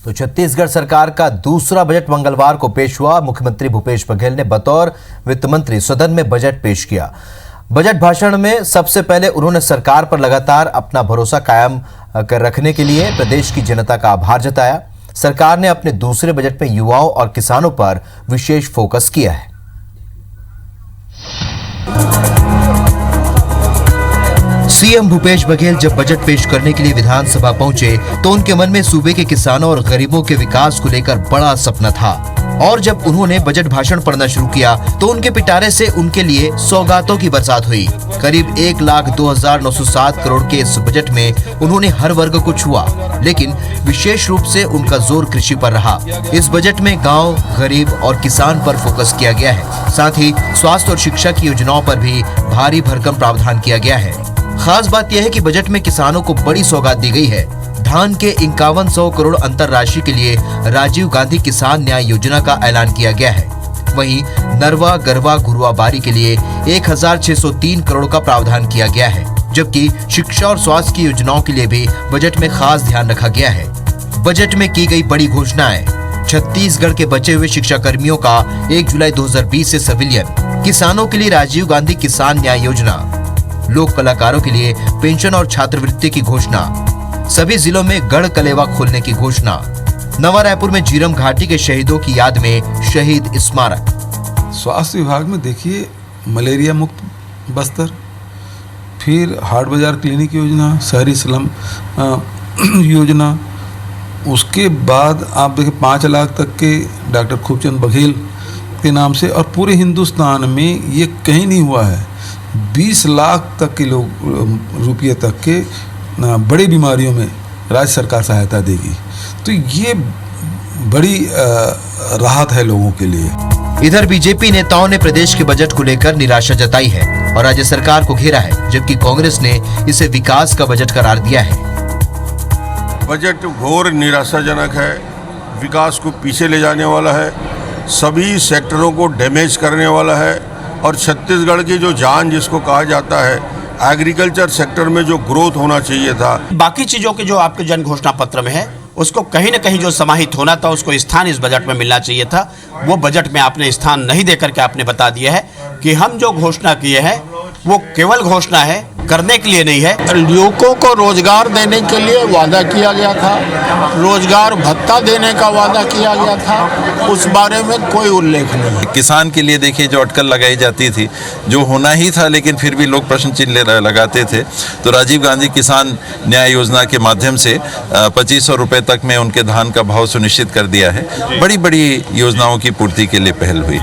तो छत्तीसगढ़ सरकार का दूसरा बजट मंगलवार को पेश हुआ। मुख्यमंत्री भूपेश बघेल ने बतौर वित्त मंत्री सदन में बजट पेश किया। बजट भाषण में सबसे पहले उन्होंने सरकार पर लगातार अपना भरोसा कायम कर रखने के लिए प्रदेश की जनता का आभार जताया। सरकार ने अपने दूसरे बजट में युवाओं और किसानों पर विशेष फोकस किया है। सीएम भूपेश बघेल जब बजट पेश करने के लिए विधानसभा पहुंचे तो उनके मन में सूबे के किसानों और गरीबों के विकास को लेकर बड़ा सपना था। और जब उन्होंने बजट भाषण पढ़ना शुरू किया तो उनके पिटारे से उनके लिए सौगातों की बरसात हुई। करीब 1,02,907 करोड़ के इस बजट में उन्होंने हर वर्ग को छुआ, लेकिन विशेष रूप से उनका जोर कृषि पर रहा। इस बजट में गांव, गरीब और किसान पर फोकस किया गया है। साथ ही स्वास्थ्य और शिक्षा की योजनाओं पर भी भारी भरकम प्रावधान किया गया है। खास बात यह है कि बजट में किसानों को बड़ी सौगात दी गई है। धान के 5100 करोड़ अंतर राशि के लिए राजीव गांधी किसान न्याय योजना का ऐलान किया गया है। वहीं नरवा, गरवा, घुरुआ बारी के लिए 1603 करोड़ का प्रावधान किया गया है, जबकि शिक्षा और स्वास्थ्य की योजनाओं के लिए भी बजट में खास ध्यान रखा गया है। बजट में की गई बड़ी घोषणाएं: छत्तीसगढ़ के बचे हुए शिक्षा कर्मियों का 1 जुलाई 2020 से संविलियन, किसानों के लिए राजीव गांधी किसान न्याय योजना, लोक कलाकारों के लिए पेंशन और छात्रवृत्ति की घोषणा, सभी जिलों में गढ़ कलेवा खोलने की घोषणा, नवा रायपुर में झीरम घाटी के शहीदों की याद में शहीद स्मारक। स्वास्थ्य विभाग में देखिए मलेरिया मुक्त बस्तर, फिर हाट बाजार क्लिनिक योजना, शहरी स्लम योजना, उसके बाद आप देखिए 5 लाख तक के डॉक्टर खूबचंद बघेल के नाम से, और पूरे हिंदुस्तान में ये कहीं नहीं हुआ है। 20 लाख तक के लोग रुपये तक के बड़ी बीमारियों में राज्य सरकार सहायता देगी, तो ये बड़ी राहत है लोगों के लिए। इधर बीजेपी नेताओं ने प्रदेश के बजट को लेकर निराशा जताई है और राज्य सरकार को घेरा है, जबकि कांग्रेस ने इसे विकास का बजट करार दिया है। बजट घोर निराशाजनक है, विकास को पीछे ले जाने वाला है, सभी सेक्टरों को डैमेज करने वाला है और छत्तीसगढ़ की जो जान जिसको कहा जाता है, एग्रीकल्चर सेक्टर में जो ग्रोथ होना चाहिए था, बाकी चीजों के जो आपके जन घोषणा पत्र में है उसको कहीं न कहीं जो समाहित होना था, उसको स्थान इस बजट में मिलना चाहिए था। वो बजट में आपने स्थान नहीं देकर के आपने बता दिया है कि हम जो घोषणा किए हैं वो केवल घोषणा है, करने के लिए नहीं है। युवकों को रोजगार देने के लिए वादा किया गया था, रोजगार भत्ता देने का वादा किया गया था, उस बारे में कोई उल्लेख नहीं। किसान के लिए देखिए जो अटकल लगाई जाती थी, जो होना ही था लेकिन फिर भी लोग प्रश्न चिन्ह लगाते थे, तो राजीव गांधी किसान न्याय योजना के माध्यम से 2500 रुपये तक में उनके धान का भाव सुनिश्चित कर दिया है। बड़ी बड़ी योजनाओं की पूर्ति के लिए पहल हुई।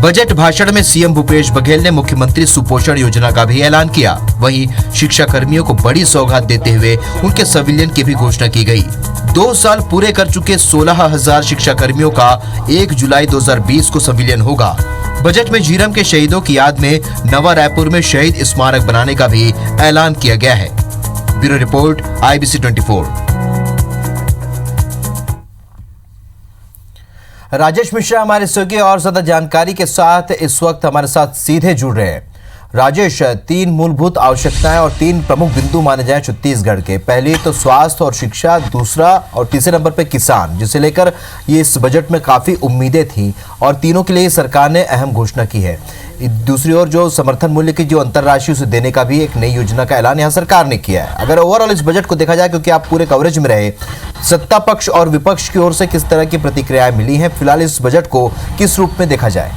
बजट भाषण में सीएम भूपेश बघेल ने मुख्यमंत्री सुपोषण योजना का भी ऐलान किया। वहीं शिक्षा कर्मियों को बड़ी सौगात देते हुए उनके संविलियन की भी घोषणा की गई। 2 साल पूरे कर चुके 16,000 शिक्षा कर्मियों का 1 जुलाई 2020 को संविलियन होगा। बजट में झीरम के शहीदों की याद में नवा रायपुर में शहीद स्मारक बनाने का भी ऐलान किया गया है। Bureau report, IBC 24। Rajesh Mishra हमारे सहयोगी और ज्यादा जानकारी के साथ इस वक्त हमारे साथ सीधे जुड़ रहे हैं। राजेश, 3 मूलभूत आवश्यकताएं और 3 प्रमुख बिंदु माने जाएं छत्तीसगढ़ के। पहली तो स्वास्थ्य और शिक्षा, दूसरा और तीसरे नंबर पे किसान, जिसे लेकर ये इस बजट में काफी उम्मीदें थी और तीनों के लिए सरकार ने अहम घोषणा की है। दूसरी ओर जो समर्थन मूल्य की जो अंतरराशि उसे देने का भी एक नई योजना का ऐलान यहाँ सरकार ने किया है। अगर ओवरऑल इस बजट को देखा जाए, क्योंकि आप पूरे कवरेज में रहे, सत्ता पक्ष और विपक्ष की ओर से किस तरह की प्रतिक्रियाएं मिली हैं, फिलहाल इस बजट को किस रूप में देखा जाए?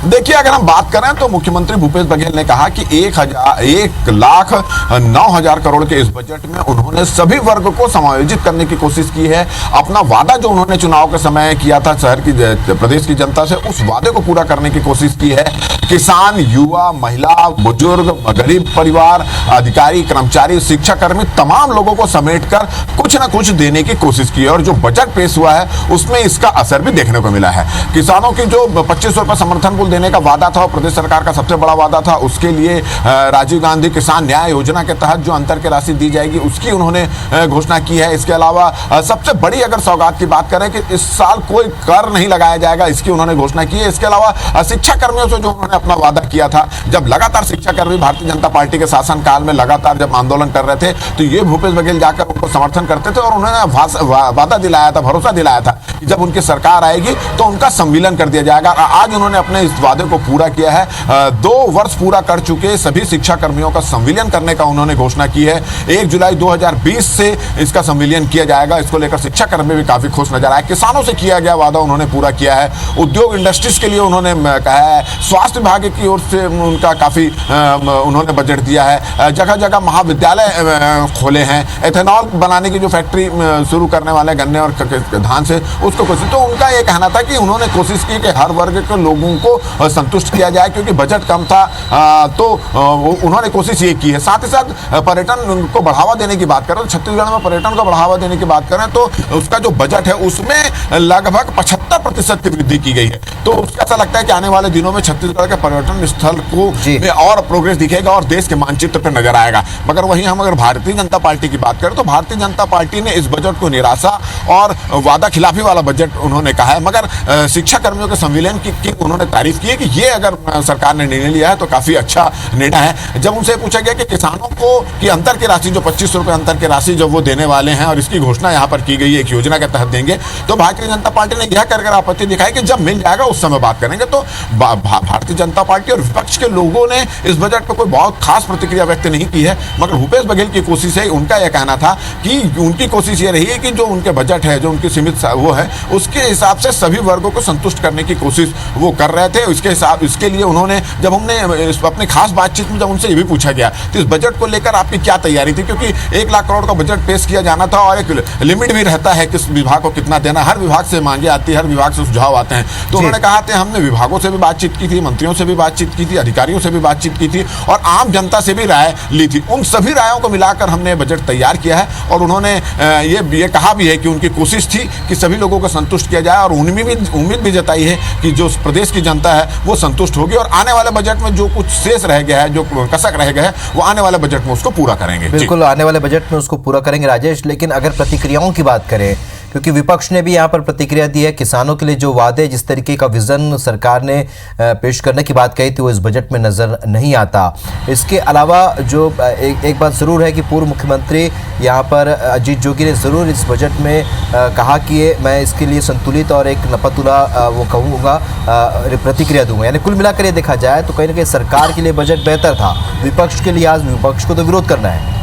देखिए, अगर हम बात करें तो मुख्यमंत्री भूपेश बघेल ने कहा कि 1,09,000 करोड़ के इस बजट में उन्होंने सभी वर्ग को समायोजित करने की कोशिश की है। अपना वादा जो उन्होंने चुनाव के समय किया था प्रदेश की जनता से, उस वादे को पूरा करने की कोशिश की है। किसान, युवा, महिला, बुजुर्ग, गरीब परिवार, अधिकारी, कर्मचारी, शिक्षा कर्मी, तमाम लोगों को समेटकर कुछ न कुछ देने की कोशिश की है और जो बजट पेश हुआ है उसमें इसका असर भी देखने को मिला है। किसानों की जो 2500 रुपये समर्थन मूल्य पेट्रोल देने का वादा था और प्रदेश सरकार का सबसे बड़ा वादा था, उसके लिए राजीव गांधी किसान न्याय योजना के तहत जो अंतर की राशि दी जाएगी उसकी उन्होंने घोषणा की है। इसके अलावा सबसे बड़ी अगर सौगात की बात करें कि इस साल कोई कर नहीं लगाया जाएगा, इसकी उन्होंने घोषणा की है। इसके अलावा शिक्षा कर्मियों से जो उन्होंने अपना वादा किया था, जब लगातार शिक्षा कर्मी भारतीय जनता पार्टी के शासन काल में लगातार जब आंदोलन कर रहे थे तो ये भूपेश बघेल जाकर उनको समर्थन करते थे और उन्होंने वादा दिलाया था, भरोसा दिलाया था कि जब उनकी सरकार आएगी तो उनका संविलियन कर दिया जाएगा। आज उन्होंने अपने इस वादे को पूरा किया है। 2 वर्ष पूरा कर चुके सभी शिक्षा कर्मियों का संविलियन करने का उन्होंने घोषणा की है। 1 जुलाई 2020 से इसका संविलियन किया जाएगा। इसको लेकर शिक्षा कर्मी भी काफी खुश नजर आए। किसानों से किया गया वादा उन्होंने पूरा किया है। उद्योग इंडस्ट्रीज के लिए उन्होंने कहा है। स्वास्थ्य विभाग की ओर से उनका काफी उन्होंने बजट दिया है। जगह जगह महाविद्यालय खोले हैं। एथेनॉल बनाने की जो फैक्ट्री शुरू करने वाले गन्ने और धान से उसको कोशिश, तो उनका ये कहना था कि उन्होंने कोशिश की कि हर वर्ग के लोगों को संतुष्ट किया जाए क्योंकि बजट कम था, तो उन्होंने कोशिश ये की है। साथ ही साथ पर्यटन को बढ़ावा देने की बात करें तो छत्तीसगढ़ में पर्यटन को बढ़ावा देने की बात करें तो उसका जो बजट है उसमें लगभग 75% की वृद्धि की गई है। तो उसका ऐसा लगता है कि आने वाले दिनों में छत्तीसगढ़ के पर्यटन स्थल को में और प्रोग्रेस दिखेगा और देश के मानचित्र पर नजर आएगा। मगर वहीं हम अगर भारतीय जनता पार्टी की बात करें तो भारतीय जनता पार्टी ने इस बजट को निराशा और वादा खिलाफी वाला बजट उन्होंने कहा है। मगर शिक्षा कर्मियों के संविलियन की उन्होंने तारीफ की है कि ये अगर सरकार ने निर्णय लिया है तो काफी अच्छा निर्णय है। जब उनसे पूछा गया कि किसानों को की अंतर की राशि जो 25 रुपए अंतर की राशि जब वो देने वाले हैं और इसकी घोषणा यहाँ पर की गई है एक योजना के तहत देंगे, तो भारतीय जनता पार्टी ने यह कर आपत्ति दिखाई कि जब मिल जाएगा उस समय बात करेंगे। तो भारतीय जनता पार्टी और विपक्ष के लोगों ने इस बजट पर कोई बहुत खास प्रतिक्रिया व्यक्त नहीं की है। मगर भूपेश बघेल की कोशिश है, उनका यह कहना था कि उनकी कोशिश ये रही है कि जो उनके बजट है, जो उनकी सीमित वो है, उसके हिसाब से सभी वर्गों को संतुष्ट करने की कोशिश वो कर रहे थे। इसके लिए उन्होंने जब हमने अपनी खास बातचीत में जब उनसे ये भी पूछा गया तो इस बजट को लेकर आपकी क्या तैयारी थी, क्योंकि 1 लाख करोड़ का बजट पेश किया जाना था और एक लिमिट भी रहता है किस विभाग को कितना देना। हर विभाग से मांगे आती है, हर विभाग से सुझाव आते हैं। तो उन्होंने कहा था हमने विभागों से भी बातचीत की थी, मंत्रियों से भी बातचीत की थी, अधिकारियों से भी बातचीत की थी और आम जनता से भी राय ली थी। उन सभी रायों को मिलाकर हमने बजट तैयार किया है और उन्होंने ये कहा भी है कि उनकी कोशिश थी कि सभी लोगों को संतुष्ट किया जाए और उनमें भी उम्मीद भी जताई है कि जो प्रदेश की जनता है वो संतुष्ट होगी और आने वाले बजट में जो कुछ शेष रह गया है, जो कसक रह गया है, वो आने वाले बजट में उसको पूरा करेंगे। बिल्कुल, आने वाले बजट में उसको पूरा करेंगे राजेश। लेकिन अगर प्रतिक्रियाओं की बात करें, क्योंकि विपक्ष ने भी यहाँ पर प्रतिक्रिया दी है, किसानों के लिए जो वादे, जिस तरीके का विजन सरकार ने पेश करने की बात कही थी वो इस बजट में नजर नहीं आता। इसके अलावा जो एक बात जरूर है कि पूर्व मुख्यमंत्री यहाँ पर अजीत जोगी ने जरूर इस बजट में कहा कि मैं इसके लिए संतुलित और एक नपतुला वो कहूँगा प्रतिक्रिया दूंगा। यानी कुल मिलाकर ये देखा जाए तो कहीं ना कहीं सरकार के लिए बजट बेहतर था, विपक्ष के लिए आज विपक्ष को तो विरोध करना है।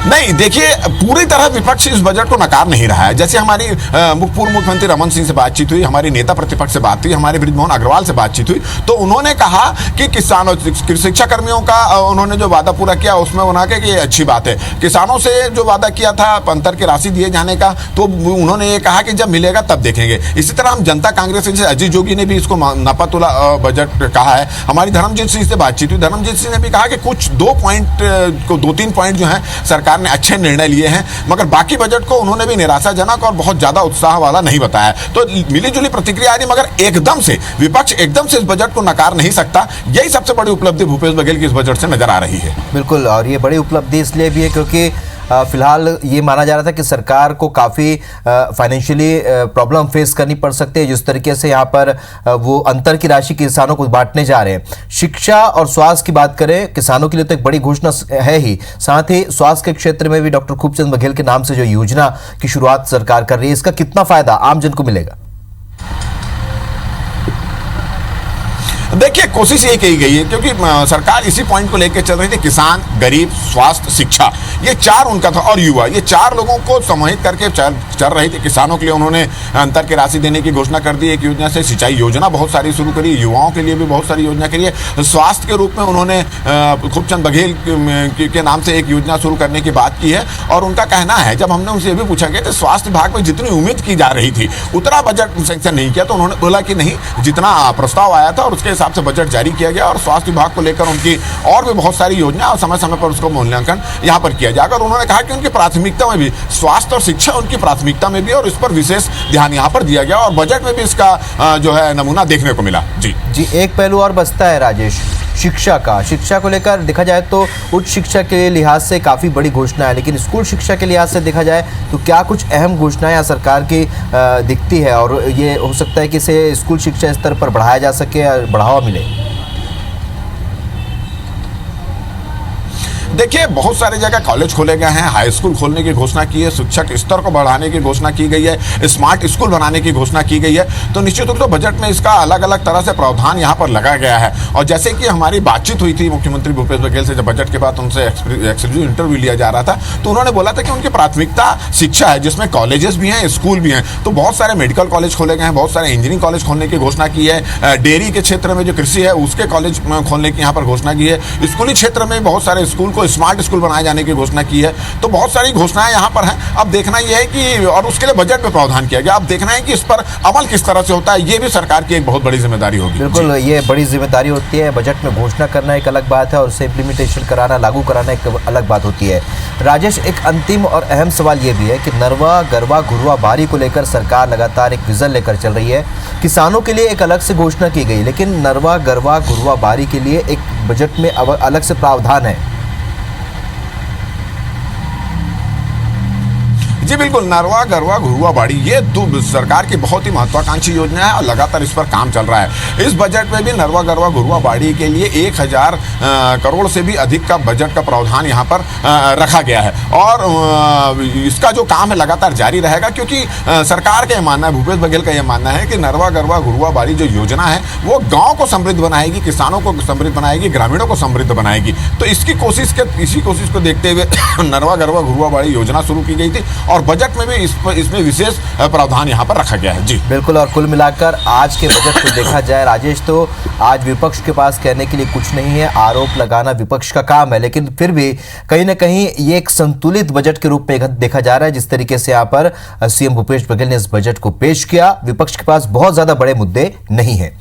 नहीं, देखिए पूरी तरह विपक्ष इस बजट को नकार नहीं रहा है। जैसे हमारी पूर्व मुख्यमंत्री रमन सिंह से बातचीत हुई, हमारी नेता प्रतिपक्ष से बात हुई, हमारे बृजमोहन अग्रवाल से बातचीत हुई, तो उन्होंने कहा कि किसानों शिक्षा कर्मियों का उन्होंने जो वादा पूरा किया उसमें उन्होंने कहा कि ये अच्छी बात है। किसानों से जो वादा किया था अंतर की राशि दिए जाने का, तो उन्होंने ये कहा कि जब मिलेगा तब देखेंगे। इसी तरह हम जनता कांग्रेस से अजीत जोगी ने भी इसको नापातुला बजट कहा है। हमारी धर्मजीत सिंह से बातचीत हुई, धर्मजीत सिंह ने भी कहा कि कुछ 2-3 पॉइंट जो है सरकार ने अच्छे निर्णय लिए हैं, मगर बाकी बजट को उन्होंने भी निराशाजनक और बहुत ज्यादा उत्साह वाला नहीं बताया। तो मिलीजुली प्रतिक्रिया आ रही, मगर एकदम से विपक्ष एकदम से इस बजट को नकार नहीं सकता। यही सबसे बड़ी उपलब्धि भूपेश बघेल की इस बजट से नजर आ रही है। बिल्कुल, और ये बड़ी उपलब्धि इसलिए भी है क्योंकि फिलहाल ये माना जा रहा था कि सरकार को काफ़ी फाइनेंशियली प्रॉब्लम फेस करनी पड़ सकती है, जिस तरीके से यहाँ पर वो अंतर की राशि किसानों को बांटने जा रहे हैं। शिक्षा और स्वास्थ्य की बात करें, किसानों के लिए तो एक बड़ी घोषणा है ही, साथ ही स्वास्थ्य के क्षेत्र में भी डॉक्टर खूबचंद बघेल के नाम से जो योजना की शुरुआत सरकार कर रही है, इसका कितना फायदा आम जन को मिलेगा? देखिए, कोशिश ये की गई है क्योंकि सरकार इसी पॉइंट को लेकर चल रही थी, किसान, गरीब, स्वास्थ्य, शिक्षा, ये 4 उनका था, और युवा, ये 4 लोगों को समाहित करके चल रही थी। किसानों के लिए उन्होंने अंतर की राशि देने की घोषणा कर दी एक योजना से, सिंचाई योजना बहुत सारी शुरू करी, युवाओं के लिए भी बहुत सारी योजना करी है। स्वास्थ्य के रूप में उन्होंने खूबचंद बघेल के नाम से एक योजना शुरू करने की बात की है। और उनका कहना है, जब हमने उनसे ये भी पूछा गया तो स्वास्थ्य विभाग में जितनी उम्मीद की जा रही थी उतना बजट सैंक्शन नहीं किया, तो उन्होंने बोला कि नहीं, जितना प्रस्ताव आया था और उसके हिसाब से बजट जारी किया गया और स्वास्थ्य विभाग को लेकर उनकी और भी बहुत सारी योजना और समय समय पर उसको मूल्यांकन यहाँ पर किया जाएगा। और उन्होंने कहा कि उनकी प्राथमिकता में भी स्वास्थ्य और शिक्षा उनकी प्राथमिकता में भी, और इस पर विशेष ध्यान यहाँ पर दिया गया और बजट में भी इसका जो है नमूना देखने को मिला। जी एक पहलू और बचता है राजेश, शिक्षा को लेकर देखा जाए तो उच्च शिक्षा के लिहाज से काफ़ी बड़ी घोषणा है, लेकिन स्कूल शिक्षा के लिहाज से देखा जाए तो क्या कुछ अहम घोषणाएं यहाँ सरकार की दिखती है और ये हो सकता है कि इसे स्कूल शिक्षा स्तर पर बढ़ाया जा सके और बढ़ावा मिले? देखिए, बहुत सारे जगह कॉलेज खोले गए हैं, हाई स्कूल खोलने की घोषणा की है, शिक्षक स्तर को बढ़ाने की घोषणा की गई है, स्मार्ट स्कूल बनाने की घोषणा की गई है। तो निश्चित रूप से बजट में इसका अलग अलग तरह से प्रावधान यहाँ पर लगा गया है। और जैसे कि हमारी बातचीत हुई थी मुख्यमंत्री भूपेश बघेल से, जब बजट के बाद उनसे एक्सक्लूसिव इंटरव्यू लिया जा रहा था, तो उन्होंने बोला था कि उनकी प्राथमिकता शिक्षा है, जिसमें कॉलेजेस भी हैं, स्कूल भी हैं। तो बहुत सारे मेडिकल कॉलेज खोले गए हैं, बहुत सारे इंजीनियरिंग कॉलेज खोलने की घोषणा की है, डेयरी के क्षेत्र में जो कृषि है उसके कॉलेज खोलने की यहाँ पर घोषणा की है, स्कूली क्षेत्र में बहुत सारे स्कूल को स्मार्ट स्कूल बनाए जाने की घोषणा की है। तो बहुत सारी घोषणाएं यहाँ पर हैं। अब देखना यह है कि, और उसके लिए बजट में प्रावधान किया गया, अब देखना है कि इस पर अमल किस तरह से होता है। ये भी सरकार की एक बहुत बड़ी जिम्मेदारी होगी। बिल्कुल, ये बड़ी जिम्मेदारी होती है। बजट में घोषणा करना एक अलग बात है और उसे इम्प्लीमेंटेशन कराना, लागू कराना एक अलग बात होती है। राजेश, एक अंतिम और अहम सवाल ये भी है कि नरवा गरवा घुरवा बारी को लेकर सरकार लगातार एक विजन लेकर चल रही है। किसानों के लिए एक अलग से घोषणा की गई, लेकिन नरवा गरवा घुरवा बारी के लिए एक बजट में अलग से प्रावधान है। जी बिल्कुल, नरवा गरवा घुरुआ बाड़ी ये सरकार की बहुत ही महत्वाकांक्षी योजना है और लगातार इस पर काम चल रहा है। इस बजट में भी नरवा गरवा घुरुआ बाड़ी के लिए 1000 करोड़ से भी अधिक का बजट का प्रावधान यहाँ पर रखा गया है और इसका जो काम है लगातार जारी रहेगा, क्योंकि सरकार का यह मानना है, भूपेश बघेल का यह मानना है कि नरवा गरवा घुरुआ बाड़ी जो योजना है वो गाँव को समृद्ध बनाएगी, किसानों को समृद्ध बनाएगी, ग्रामीणों को समृद्ध बनाएगी। तो इसी कोशिश को देखते हुए नरवा गरवा घुरुआ बाड़ी योजना शुरू की गई थी और बजट में भी इसमें विशेष प्रावधान यहाँ पर रखा गया है। जी बिल्कुल, और कुल मिलाकर आज के बजट को देखा जाए राजेश, तो आज विपक्ष के पास कहने के लिए कुछ नहीं है, आरोप लगाना विपक्ष का काम है, लेकिन फिर भी कहीं ना कहीं ये एक संतुलित बजट के रूप में देखा जा रहा है। जिस तरीके से यहाँ पर सीएम भूपेश बघेल ने इस बजट को पेश किया, विपक्ष के पास बहुत ज्यादा बड़े मुद्दे नहीं है।